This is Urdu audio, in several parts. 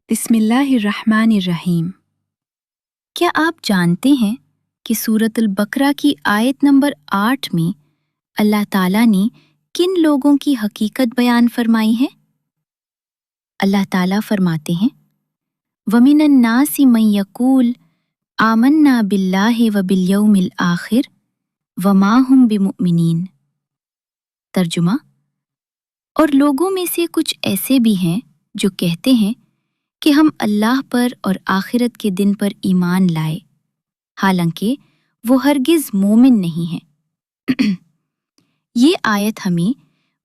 بسم اللہ الرحمن الرحیم۔ کیا آپ جانتے ہیں کہ سورۃ البقرہ کی آیت نمبر 8 میں اللہ تعالیٰ نے کن لوگوں کی حقیقت بیان فرمائی ہے؟ اللہ تعالیٰ فرماتے ہیں وَمِنَ النَّاسِ مَن يَقُولُ آمَنَّا بِاللَّهِ وَبِالْيَوْمِ الْآخِرِ وَمَا هُمْ بِمُؤْمِنِينَ۔ ترجمہ: اور لوگوں میں سے کچھ ایسے بھی ہیں جو کہتے ہیں کہ ہم اللہ پر اور آخرت کے دن پر ایمان لائے، حالانکہ وہ ہرگز مومن نہیں ہیں۔ یہ آیت ہمیں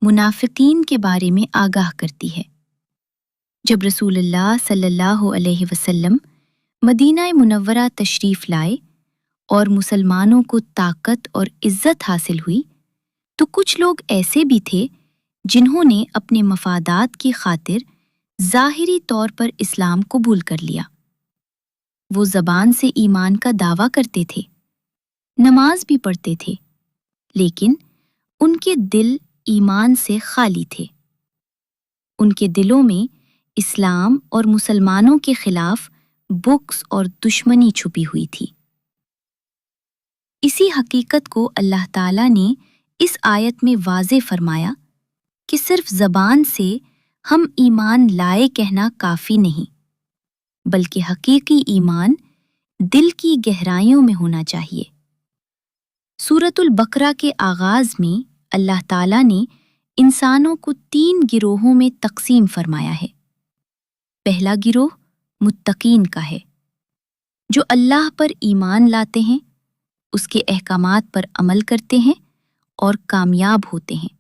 منافقین کے بارے میں آگاہ کرتی ہے۔ جب رسول اللہ صلی اللہ علیہ وسلم مدینہ منورہ تشریف لائے اور مسلمانوں کو طاقت اور عزت حاصل ہوئی تو کچھ لوگ ایسے بھی تھے جنہوں نے اپنے مفادات کی خاطر ظاہری طور پر اسلام قبول کر لیا۔ وہ زبان سے ایمان کا دعویٰ کرتے تھے، نماز بھی پڑھتے تھے، لیکن ان کے دل ایمان سے خالی تھے۔ ان کے دلوں میں اسلام اور مسلمانوں کے خلاف بغض اور دشمنی چھپی ہوئی تھی۔ اسی حقیقت کو اللہ تعالیٰ نے اس آیت میں واضح فرمایا کہ صرف زبان سے ہم ایمان لائے کہنا کافی نہیں، بلکہ حقیقی ایمان دل کی گہرائیوں میں ہونا چاہیے۔ سورۃ البقرہ کے آغاز میں اللہ تعالیٰ نے انسانوں کو 3 گروہوں میں تقسیم فرمایا ہے۔ پہلا گروہ متقین کا ہے، جو اللہ پر ایمان لاتے ہیں، اس کے احکامات پر عمل کرتے ہیں اور کامیاب ہوتے ہیں۔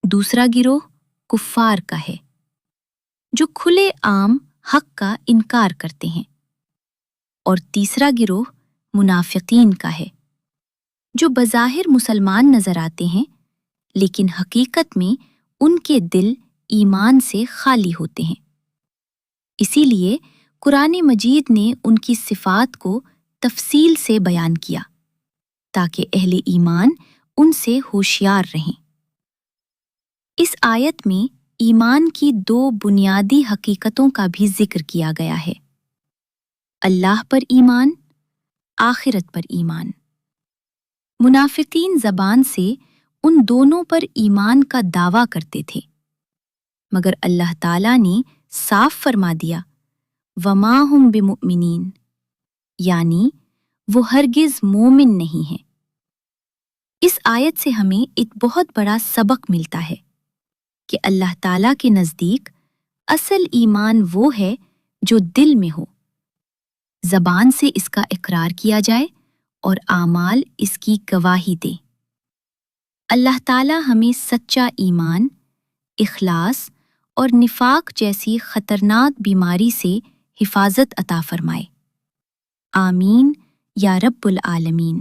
دوسرا گروہ کفار کا ہے، جو کھلے عام حق کا انکار کرتے ہیں۔ اور تیسرا گروہ منافقین کا ہے، جو بظاہر مسلمان نظر آتے ہیں لیکن حقیقت میں ان کے دل ایمان سے خالی ہوتے ہیں۔ اسی لیے قرآن مجید نے ان کی صفات کو تفصیل سے بیان کیا تاکہ اہل ایمان ان سے ہوشیار رہیں۔ اس آیت میں ایمان کی 2 بنیادی حقیقتوں کا بھی ذکر کیا گیا ہے: اللہ پر ایمان، آخرت پر ایمان۔ منافقین زبان سے ان دونوں پر ایمان کا دعویٰ کرتے تھے، مگر اللہ تعالیٰ نے صاف فرما دیا وَمَا هُمْ بِمُؤْمِنِينَ، یعنی وہ ہرگز مومن نہیں ہیں۔ اس آیت سے ہمیں ایک بہت بڑا سبق ملتا ہے کہ اللہ تعالیٰ کے نزدیک اصل ایمان وہ ہے جو دل میں ہو، زبان سے اس کا اقرار کیا جائے اور اعمال اس کی گواہی دے۔ اللہ تعالیٰ ہمیں سچا ایمان، اخلاص اور نفاق جیسی خطرناک بیماری سے حفاظت عطا فرمائے۔ آمین یا رب العالمین۔